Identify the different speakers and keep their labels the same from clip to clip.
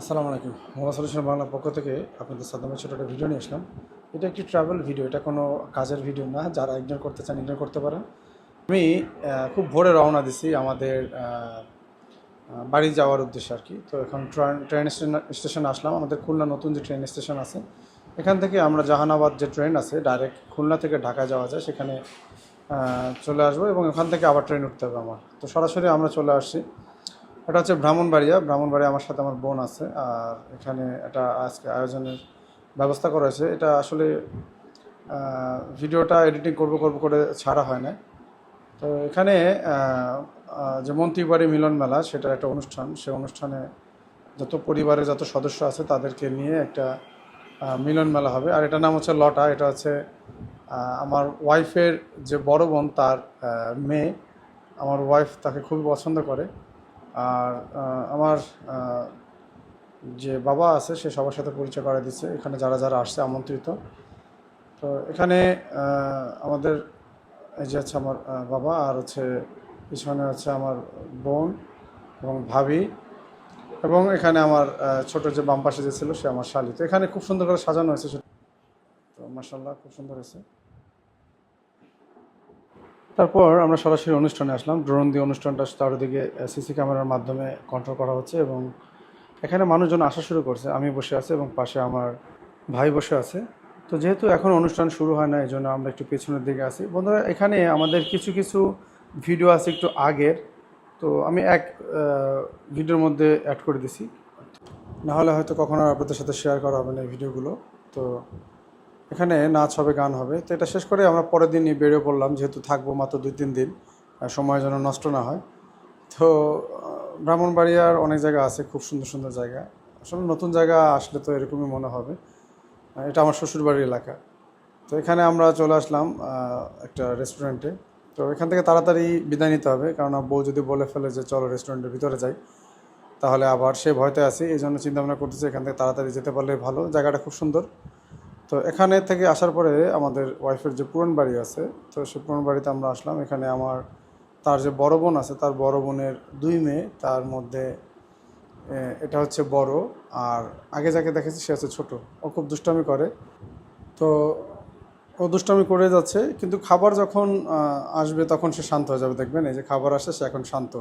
Speaker 1: আসসালামু আলাইকুম। Mobile solution বাংলার পক্ষ থেকে আপনাদের সাদ্দামের ছোটো একটা ভিডিও নিয়ে আসলাম। এটা একটি ট্রাভেল ভিডিও, এটা কোনো কাজের ভিডিও না। যারা ইগনোর করতে চান ইগনোর করতে পারেন। আমি খুব ভোরে রওনা দিছি আমাদের বাড়ি যাওয়ার উদ্দেশ্যে আর কি। তো এখন ট্রেন স্টেশন আসলাম। আমাদের খুলনা নতুন যে ট্রেন স্টেশন আছে, এখান থেকে আমরা জাহানাবাদ যে ট্রেন আছে ডাইরেক্ট খুলনা থেকে ঢাকা যাওয়া যায়, সেখানে চলে আসবো এবং ওখান থেকে আবার ট্রেন উঠতে হবে আমার। তো সরাসরি আমরা চলে আসছি। এটা হচ্ছে ব্রাহ্মণবাড়িয়া। আমার সাথে আমার বোন আছে। আর এখানে এটা আজকে আয়োজনের ব্যবস্থা করা হয়েছে। এটা আসলে ভিডিওটা এডিটিং করব করে ছাড়া হয় না। তো এখানে যে মন্ত্রীবাড়ি মিলন মেলা, সেটার একটা অনুষ্ঠান। সে অনুষ্ঠানে যত পরিবারের যত সদস্য আছে তাদেরকে নিয়ে একটা মিলন মেলা হবে। আর এটার নাম হচ্ছে লটা। এটা হচ্ছে আমার ওয়াইফের যে বড় বোন, তার মেয়ে। আমার ওয়াইফ তাকে খুবই পছন্দ করে। আর আমার যে বাবা আছে সে সবার সাথে পরিচয় করে দিচ্ছে, এখানে যারা যারা আসছে আমন্ত্রিত। তো এখানে আমাদের এই যে হচ্ছে আমার বাবা, আর হচ্ছে পিছনে হচ্ছে আমার বোন এবং ভাবি, এবং এখানে আমার ছোট যে বাম পাশে যে ছিল সে আমার শালি। তো এখানে খুব সুন্দর করে সাজানো হয়েছে, তো মাশাআল্লাহ খুব সুন্দর হয়েছে। তারপর আমরা সরাসরি অনুষ্ঠানে আসলাম। ড্রোন দিয়ে অনুষ্ঠানটা চারিদিকে সিসি ক্যামেরার মাধ্যমে কন্ট্রোল করা হচ্ছে এবং এখানে মানুষজন আসা শুরু করছে। আমি বসে আছি এবং পাশে আমার ভাই বসে আছে। তো যেহেতু এখন অনুষ্ঠান শুরু হয় না, এই জন্য আমরা একটু পেছনের দিকে আছি। বন্ধুরা, এখানে আমাদের কিছু কিছু ভিডিও আছে একটু আগের, তো আমি এক ভিডিওর মধ্যে অ্যাড করে দিছি। নাহলে হয়তো কখনো আপনাদের সাথে শেয়ার করা হবে না এই ভিডিওগুলো। তো এখানে নাচ হবে, গান হবে। তো এটা শেষ করে আমরা পরের দিনই বেরিয়ে পড়লাম, যেহেতু থাকবো মাত্র 2-3 দিন, সময় যেন নষ্ট না হয়। তো ব্রাহ্মণবাড়িয়ার অনেক জায়গা আছে, খুব সুন্দর সুন্দর জায়গা। আসলে নতুন জায়গা আসলে তো এরকমই মনে হবে। এটা আমার শ্বশুরবাড়ির এলাকা। তো এখানে আমরা চলে আসলাম একটা রেস্টুরেন্টে। তো এখান থেকে তাড়াতাড়ি বিদায় নিতে হবে, কারণ বউ যদি বলে ফেলে যে চলো রেস্টুরেন্টের ভিতরে যাই, তাহলে আবার সে ভয়তে আছি। এই জন্য চিন্তাভাবনা করতেছি এখান থেকে তাড়াতাড়ি যেতে পারলে ভালো। জায়গাটা খুব সুন্দর। তো এখানে থেকে আসার পরে আমাদের ওয়াইফের যে পুরন বাড়ি আছে, তো সে পুরন বাড়িতে আমরা আসলাম। এখানে তার যে বড় বোন আছে, তার বড় বোনের 2 মেয়ে, তার মধ্যে এটা হচ্ছে বড়। আর আগে যাকে দেখেছি সে হচ্ছে ছোট। ও খুব দুষ্টামি করে। তো ও দুষ্টামি করে যাচ্ছে, কিন্তু খাবার যখন আসবে তখন সে শান্ত হয়ে যাবে। দেখবেন এই যে খাবার আসে, সে এখন শান্ত।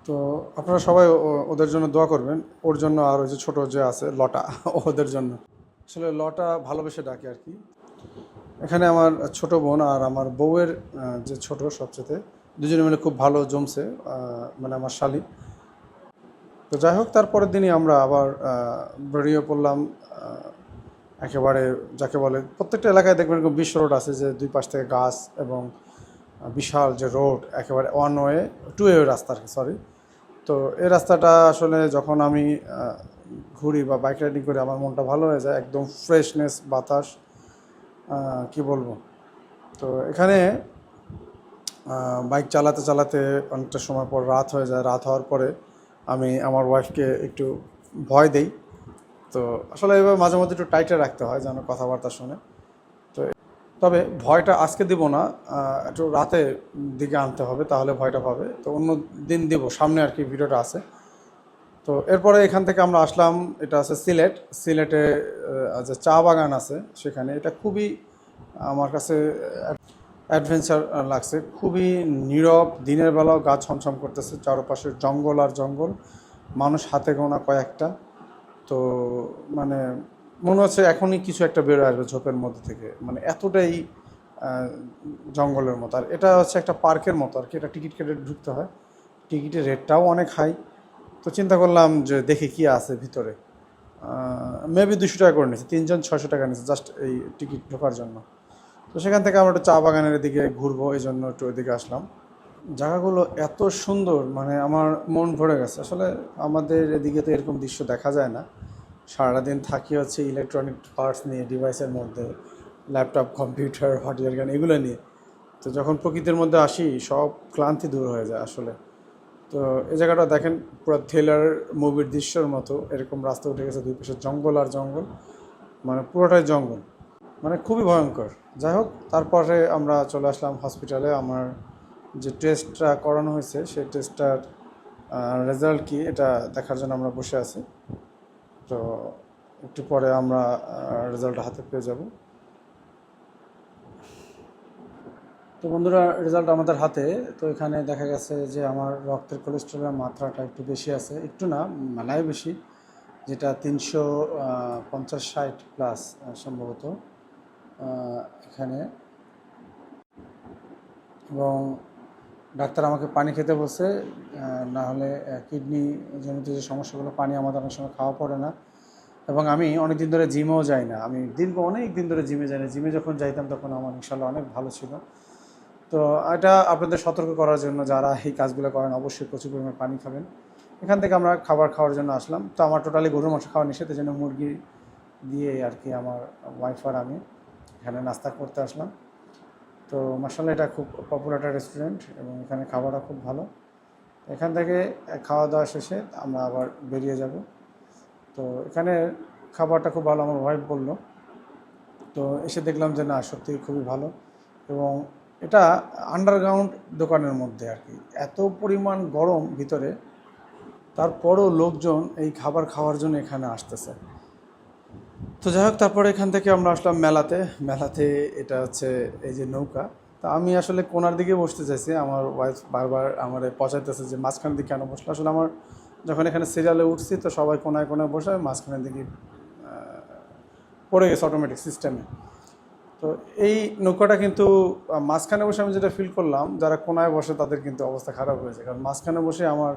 Speaker 1: তো আপনারা সবাই ওদের জন্য দোয়া করবেন, ওর জন্য আর ওই যে ছোট যে আছে লটা, ওদের জন্য। আসলে লটা ভালোবেসে ডাকে আর কি। এখানে আমার ছোট বোন আর আমার বউয়ের যে ছোট সবচেয়ে, দুজনে মিলে খুব ভালো জমছে, মানে আমার শালি। তো যাই হোক, তারপরের দিনই আমরা আবার বেরিয়ে পড়লাম। একেবারে যাকে বলে, প্রত্যেকটা এলাকায় দেখবেন এরকম বিশ্ব রোড আছে, যে 2 পাশ থেকে গাছ এবং বিশাল যে রোড, একেবারে 1 ওয়ে 2 ওয়ে রাস্তা আর কি, সরি। তো এই রাস্তাটা আসলে যখন আমি ঘুরি বা বাইক রাইডিং করি, আমার মনটা ভালো হয়ে যায়। একদম ফ্রেশনেস বাতাস, কি বলবো। তো এখানে বাইক চালাতে চালাতে অনেকটা সময় পর রাত হয়ে যায়। রাত হওয়ার পরে আমি আমার ওয়াইফকে একটু ভয় দেই। তো আসলে এবার মাঝে মধ্যে একটু টাইটে রাখতে হয় যেন কথাবার্তা শুনে। তো তবে ভয়টা আজকে দিব না, একটু রাতে দিকে আনতে হবে, তাহলে ভয়টা পাবে। তো অন্য দিন দিব, সামনে আর কি ভিডিওটা আছে। তো এরপরে এখান থেকে আমরা আসলাম, এটা আছে সিলেটে যে চা বাগান আছে সেখানে। এটা খুবই আমার কাছে অ্যাডভেঞ্চার লাগছে। খুবই নীরব, দিনের বেলাও গাছ ছমছম করতেছে, চারপাশে জঙ্গল আর জঙ্গল, মানুষ হাতে গোনা কয়েকটা। তো মানে মনে হচ্ছে এখনই কিছু একটা বেরোয় আসবে ঝোপের মধ্যে থেকে, মানে এতটাই জঙ্গলের মতো। আর এটা হচ্ছে একটা পার্কের মতো আর কি। এটা টিকিট কেটে ঢুকতে হয়, টিকিটের রেটটাও অনেক হাই। তো চিন্তা করলাম যে দেখি কি আছে ভিতরে। মেবি 200 টাকা করে নিয়েছে, 3 জন 600 টাকা নিয়েছে জাস্ট এই টিকিট ঢোকার জন্য। তো সেখান থেকে আমরা একটু চা বাগানের দিকে ঘুরবো, এই জন্য একটু ওইদিকে আসলাম। জায়গাগুলো এত সুন্দর, মানে আমার মন ভরে গেছে। আসলে আমাদের এদিকে তো এরকম দৃশ্য দেখা যায় না। সারাদিন থাকি হচ্ছে ইলেকট্রনিক পার্টস নিয়ে, ডিভাইসের মধ্যে, ল্যাপটপ, কম্পিউটার, হার্ডওয়্যার গান, এগুলো নিয়ে। তো যখন প্রকৃতির মধ্যে আসি, সব ক্লান্তি দূর হয়ে যায় আসলে। তো এই জায়গাটা দেখেন, পুরো থ্রিলার মুভির দৃশ্যের মতো এরকম রাস্তা উঠে গেছে, 2 পাশে জঙ্গল আর জঙ্গল, মানে পুরোটাই জঙ্গল, মানে খুবই ভয়ঙ্কর। যাই হোক, তারপরে আমরা চলে আসলাম হসপিটালে। আমার যে টেস্টটা করানো হয়েছে সেই টেস্টটার রেজাল্ট কি, এটা দেখার জন্য আমরা বসে আছি। তো একটু পরে আমরা রেজাল্ট হাতে পেয়ে যাব। তো বন্ধুরা, রেজাল্ট আমাদের হাতে। তো এখানে দেখা গেছে যে আমার রক্তের কোলেস্টেরলের মাত্রাটা একটু বেশি আছে, একটু না মেলায় বেশি, যেটা 350-60 প্লাস সম্ভবত এখানে। এবং ডাক্তার আমাকে পানি খেতে বলছে, না হলে কিডনি জনিত যে সমস্যাগুলো, পানি আমাদের অনেক সময় খাওয়া পড়ে না। এবং আমি অনেক দিন ধরে জিমেও যাই না, আমি অনেক দিন ধরে জিমে যাই না। জিমে যখন যাইতাম তখন আমার ইনশাল্লাহ অনেক ভালো ছিল। তো এটা আপনাদের সতর্ক করার জন্য, যারা এই কাজগুলো করেন অবশ্যই প্রচুর পরিমাণে পানি খাবেন। এখান থেকে আমরা খাবার খাওয়ার জন্য আসলাম। তো আমার টোটালি গরুর মাংস খাওয়া নিষেধ, এই জন্য মুরগি দিয়ে আর কি আমার ওয়াইফ আর আমি এখানে নাস্তা করতে আসলাম। তো মাশাআল্লাহ, এটা খুব পপুলার একটা রেস্টুরেন্ট এবং এখানে খাবারটা খুব ভালো। এখান থেকে খাওয়া দাওয়া শেষে আমরা আবার বেরিয়ে যাব। তো এখানে খাবারটা খুব ভালো, আমার ওয়াইফ বলল। তো এসে দেখলাম যে না, সত্যি খুবই ভালো। এবং এটা আন্ডারগ্রাউন্ড দোকানের মধ্যে আর কি, এত পরিমাণ গরম ভিতরে, তারপরও লোকজন এই খাবার খাওয়ার জন্য এখানে আসতেছে। তো যাই হোক, তারপরে এখান থেকে আমরা আসলাম মেলাতে। এটা হচ্ছে এই যে নৌকা। তা আমি আসলে কোনার দিকে বসতে চাইছি, আমার ওয়াইফ বারবার আমার পচাইতেছে যে মাঝখান দিকে কেন বসলো। আসলে আমার যখন এখানে সিরিয়ালে উঠছি তো সবাই কোনায় কোনায় বসে, মাঝখানের দিকে পড়ে গেছে অটোমেটিক সিস্টেমে। তো এই নৌকাটা কিন্তু মাঝখানে বসে আমি যেটা ফিল করলাম, যারা কোনায় বসে তাদের কিন্তু অবস্থা খারাপ হয়েছে, কারণ মাঝখানে বসে আমার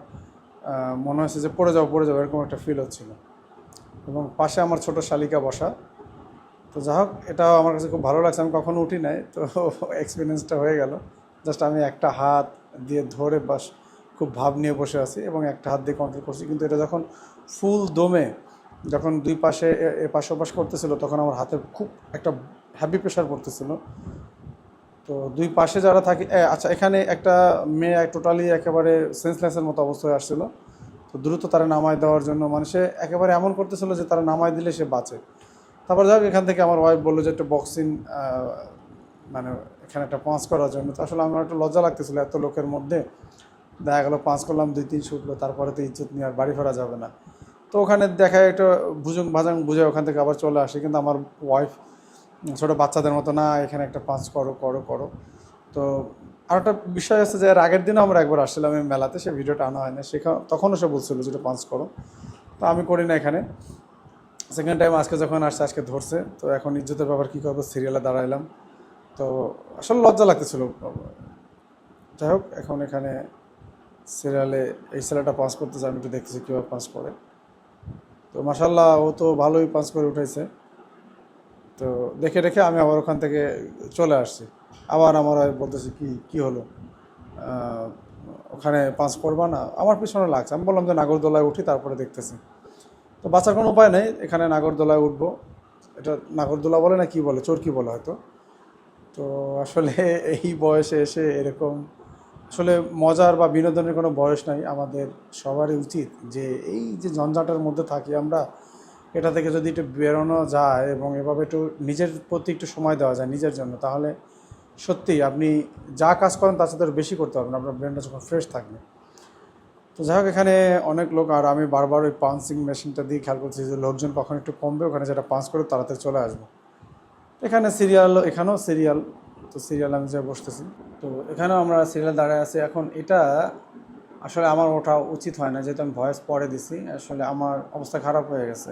Speaker 1: মনে হয়েছে যে পড়ে যাবো এরকম একটা ফিল হচ্ছিল। এবং পাশে আমার ছোট শালিকা বসা। তো যাই হোক, এটাও আমার কাছে খুব ভালো লাগছে, আমি কখনো উঠি নাই, তো এক্সপিরিয়েন্সটা হয়ে গেল। জাস্ট আমি একটা হাত দিয়ে ধরে বাস খুব ভাব নিয়ে বসে আছি এবং একটা হাত দিয়ে কন্ট্রোল করছি। কিন্তু এটা যখন ফুল দমে, যখন দুই পাশে এপাশ ওপাশ করতেছিল, তখন আমার হাতে খুব একটা হ্যাভি প্রেশার পড়তেছিল। তো দুই পাশে যারা থাকে, আচ্ছা, এখানে একটা মেয়ে টোটালি একেবারে সেন্সলেসের মতো অবস্থায় আসছিল। তো দ্রুত তারা নামায় দেওয়ার জন্য মানুষে একেবারে এমন করতেছিল যে তারা নামায় দিলে সে বাঁচে। তারপর যাক, এখান থেকে আমার ওয়াইফ বললো যে একটা বক্সিং, মানে এখানে একটা পাঁচ করার জন্য। তো আসলে আমার একটু লজ্জা লাগতেছিল এত লোকের মধ্যে। দেখা গেলো পাঁচ করলাম, 2-3 উঠলো, তারপরে তো ইজ্জত নিয়ে আর বাড়ি ফেরা যাবে না। তো ওখানে দেখা একটা ভুজুং ভাজাং বুঝে ওখান থেকে আবার চলে আসে। কিন্তু আমার ওয়াইফ ছোটো বাচ্চাদের মতো, না এখানে একটা পাঁচ করো করো করো। তো আর একটা বিষয় আছে যে এর আগের দিনও আমরা একবার আসছিলাম এই মেলাতে, সে ভিডিওটা আনা হয় না, তখনও সে বলছিল যেটা পাঁচ করো। তো আমি করি না এখানে। সেকেন্ড টাইম আজকে যখন আসছে, আজকে ধরছে। তো এখন ইজ্জতের ব্যাপার কী করবো, সিরিয়ালে দাঁড়াইলাম। তো আসলে লজ্জা লাগতেছিল। যাই হোক, এখন এখানে সিরিয়ালে এই ছেলেটা পাস করতেছে, আমি একটু দেখতেছি কীভাবে পাস করে। তো মাশাল্লাহ, ও তো ভালোই পাস করে উঠেছে। তো দেখে রেখে আমি আবার ওখান থেকে চলে আসছি। আবার আমার বলতেছি কি হলো, ওখানে পাস করবা না? আমার পিছনে লাগছে। আমি বললাম যে নাগরদোলায় উঠি, তারপরে দেখতেছি। তো বাঁচার কোনো উপায় নেই, এখানে নাগরদোলায় উঠবো। এটা নাগরদোলা বলে না কি বলে, চরকি বলে হয়তো। তো আসলে এই বয়সে এসে এরকম আসলে মজার বা বিনোদনের কোনো বয়স নাই। আমাদের সবারই উচিত যে এই যে ঝঞ্ঝাটের মধ্যে থাকি আমরা, এটা থেকে যদি একটু বেরোনো যায় এবং এভাবে একটু নিজের প্রতি একটু সময় দেওয়া যায় নিজের জন্য, তাহলে সত্যিই আপনি যা কাজ করেন তার সাথে বেশি করতে পারবেন, আপনার ব্রেনটা যখন ফ্রেশ থাকবে। তো যাই হোক, এখানে অনেক লোক, আর আমি বারবার ওই পাঞ্চিং মেশিনটা দিয়ে খেয়াল করছি যে লোকজন কখন একটু কমবে, ওখানে যেটা পাঞ্চ করে তাড়াতাড়ি চলে আসবে। এখানে সিরিয়াল, এখানেও সিরিয়াল। তো সিরিয়াল আমি যা বসতেছি, তো এখানেও আমরা সিরিয়াল দাঁড়ায় আছি। এখন এটা আসলে আমার ওঠা উচিত হয় না, যেহেতু আমি ভয়েস পরে দিছি। আসলে আমার অবস্থা খারাপ হয়ে গেছে।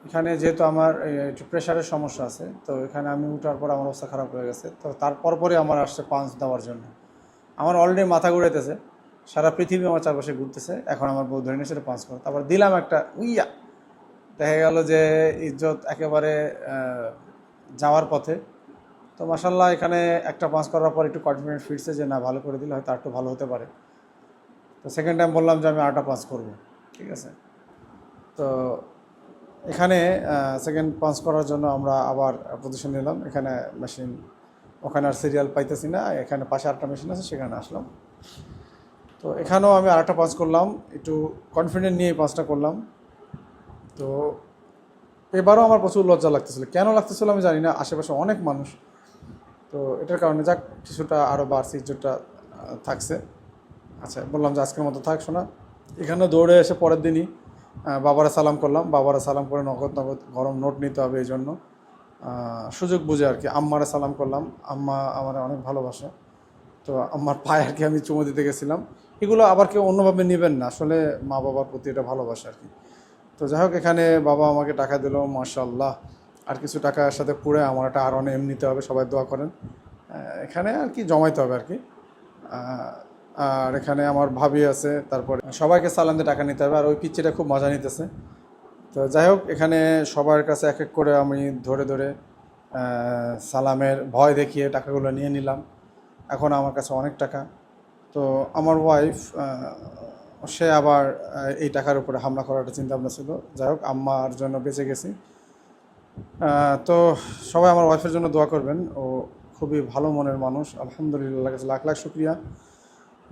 Speaker 1: এখানে যেহেতু আমার একটু প্রেশারের সমস্যা আছে, তো এখানে আমি উঠার পর আমার অবস্থা খারাপ হয়ে গেছে। তো তারপর পরে আমার আসছে পাঞ্চ দেওয়ার জন্য। আমার অলরেডি মাথা ঘুরাইতেছে, সারা পৃথিবী আমার চারপাশে ঘুরতেছে। এখন আমার বউ ধরে নিয়ে সেটা পাঞ্চ করে, তারপর দিলাম একটা উইয়া। দেখা গেল যে ইজ্জত একেবারে যাওয়ার পথে। তো মাসাল্লাহ, এখানে একটা পাস করার পর একটু কনফিডেন্স ফিরছে যে না, ভালো করে দিলে হয়তো আরেকটু ভালো হতে পারে। তো সেকেন্ড টাইম বললাম যে আমি আরেকটা পাস করব, ঠিক আছে। তো এখানে সেকেন্ড পাস করার জন্য আমরা আবার পজিশন নিলাম। এখানে মেশিন, ওখানে আর সিরিয়াল পাইতেছি না, এখানে পাশে আরেকটা মেশিন আছে, সেখানে আসলাম। তো এখানেও আমি আরেকটা পাস করলাম, একটু কনফিডেন্ট নিয়ে পাসটা করলাম। তো এবারও আমার প্রচুর লজ্জা লাগতেছিল, কেন লাগতেছিল আমি জানি না, আশেপাশে অনেক মানুষ। তো এটার কারণে যাক কিছুটা আরও বাড়ছে, ইজ্জতটা থাকছে। আচ্ছা, বললাম যে আজকের মতো থাক শোনা। এখানে দৌড়ে এসে পরের দিনই বাবারা সালাম করলাম, বাবারা সালাম করে নগদ নগদ গরম নোট নিতে হবে এই জন্য সুযোগ বুঝে আর কি। আম্মারা সালাম করলাম, আম্মা আমার অনেক ভালোবাসে, তো আমার পায়ে আর কি আমি চুমু দিতে গেছিলাম। এগুলো আবার কেউ অন্যভাবে নেবেন না, আসলে মা বাবার প্রতি এটা ভালোবাসা আর কি। তো যাই হোক, এখানে বাবা আমাকে টাকা দিল মাশাআল্লাহ। আর কিছু টাকার সাথে পুরে আমার একটা আর এম নিতে হবে, সবাই দোয়া করেন। এখানে আর কি জমাইতে হবে আর কি। আর এখানে আমার ভাবি আছে, তারপরে সবাইকে সালাম দিয়ে টাকা নিতে হবে। আর ওই পিচ্চিটা খুব মজা নিতেছে। তো যাই হোক, এখানে সবার কাছে এক এক করে আমি ধরে ধরে সালামের ভয় দেখিয়ে টাকাগুলো নিয়ে নিলাম। এখন আমার কাছে অনেক টাকা। তো আমার ওয়াইফ সে আবার এই টাকার উপরে হামলা করার একটা চিন্তা ভাবনা ছিল। যাই হোক, আম্মার জন্য বেঁচে গেছি। তো সবাই আমার ওয়াইফের জন্য দোয়া করবেন। ও খুবই ভালো মনের মানুষ, আলহামদুলিল্লাহ, কাছে লাখ লাখ শুক্রিয়া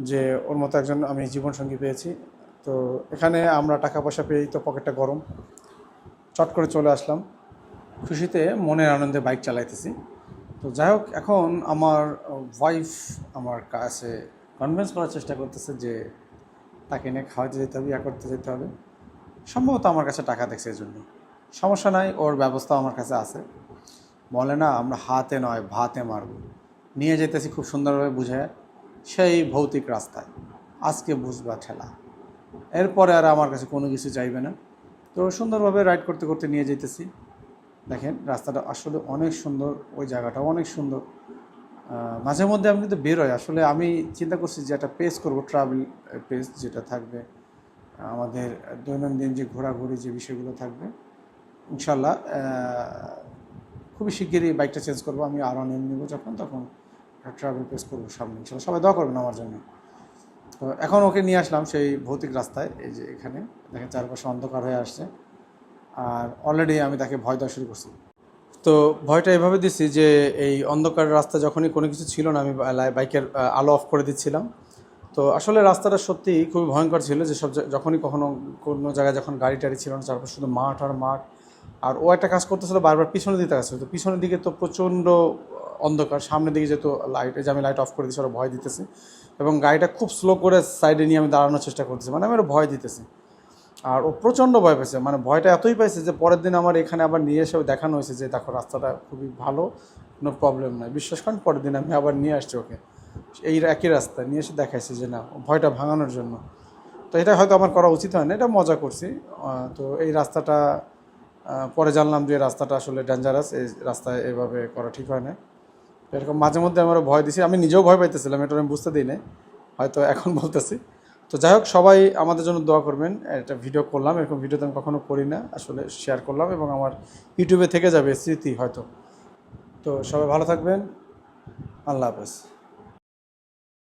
Speaker 1: যে ওর মতো একজন আমি জীবনসঙ্গী পেয়েছি। তো এখানে আমরা টাকা পয়সা পেয়েই তো পকেটটা গরম, চট করে চলে আসলাম খুশিতে, মনের আনন্দে বাইক চালাইতেছি। তো যাই হোক, এখন আমার ওয়াইফ আমার কাছে কনভিন্স করার চেষ্টা করতেছে যে তাকে নিয়ে খাওয়াতে যেতে হবে, করতে যেতে হবে। সম্ভবত আমার কাছে টাকা দেখছে এই জন্য। সমস্যা নাই, ওর ব্যবস্থা আমার কাছে আছে। বলে না, আমরা হাতে নয় ভাতে মারব। নিয়ে যেতেছি খুব সুন্দরভাবে বুঝে সেই ভৌতিক রাস্তায়। আজকে বুঝবা ঠেলা, এরপরে আর আমার কাছে কোনো কিছু চাইবে না। তো সুন্দরভাবে রাইড করতে করতে নিয়ে যেতেছি। দেখেন রাস্তাটা আসলে অনেক সুন্দর, ওই জায়গাটাও অনেক সুন্দর। মাঝে মধ্যে আমি কিন্তু বেরোই, আসলে আমি চিন্তা করছি যে একটা পেজ করব, ট্রাভেল পেজ, যেটা থাকবে আমাদের দৈনন্দিন যে ঘোরাঘুরি যে বিষয়গুলো থাকবে। ইনশাল্লাহ খুবই শিগগিরই বাইকটা চেঞ্জ করবো আমি, আর অনেক নেবো যখন, তখন ট্রাভেল পেজ করবো সামনে ইনশাল্লাহ। সবাই দোয়া করবেন আমার জন্য। তো এখন ওকে নিয়ে আসলাম সেই ভৌতিক রাস্তায়। এই যে এখানে দেখেন চারপাশে অন্ধকার হয়ে আসছে, আর অলরেডি আমি তাকে ভয় দেওয়া শুরু করছি। তো ভয়টা এভাবে দিচ্ছি যে এই অন্ধকার রাস্তা যখনই কোনো কিছু ছিল না, আমি বাইকের আলো অফ করে দিচ্ছিলাম। তো আসলে রাস্তাটা সত্যি খুবই ভয়ঙ্কর ছিল, যে সব যখনই কখনো কোনো জায়গায় যখন গাড়ি টাড়ি ছিল না, চারপাশে শুধু মাঠ আর মাঠ। আর ও একটা কাজ করতেছিল, বারবার পিছনের দিকে তাকাচ্ছিল। তো পিছনের দিকে তো প্রচণ্ড অন্ধকার, সামনের দিকে যেহেতু লাইট, যে আমি লাইট অফ করে দিচ্ছি, ওরা ভয় দিতেছে। এবং গাড়িটা খুব স্লো করে সাইডে নিয়ে আমি দাঁড়ানোর চেষ্টা করতেছি, মানে আমি ওরা ভয় দিতেছি। আর ও প্রচণ্ড ভয় পেয়েছে, মানে ভয়টা এতই পেয়েছে যে পরের দিন আমার এখানে আবার নিয়ে এসে দেখানো হয়েছে যে দেখো রাস্তাটা খুবই ভালো, কোনো প্রবলেম নয়। বিশ্বাস করেন, পরের দিন আমি আবার নিয়ে আসছি ওকে এই একই রাস্তায় নিয়ে এসে দেখাইছি যে না, ভয়টা ভাঙানোর জন্য। তো এটা হয়তো আমার করা উচিত হয় না, এটা মজা করছি। তো এই রাস্তাটা পরে জানলাম যে রাস্তাটা আসলে ডেঞ্জারাস, এই রাস্তায় এভাবে করা ঠিক হয় না। এরকম মাঝে মধ্যে আমার ভয় দিছি, আমি নিজেও ভয় পাইতেছিলাম, এটা আমি বুঝতে দিই না, হয়তো এখন বলতেছি। তো যাই হোক, সবাই আমাদের জন্য দোয়া করবেন। একটা ভিডিও করলাম, এরকম ভিডিও তো আমি কখনো করি না, আসলে শেয়ার করলাম, এবং আমার ইউটিউবে থেকে যাবে স্মৃতি হয়তো। তো সবাই ভালো থাকবেন, আল্লাহ হাফেজ।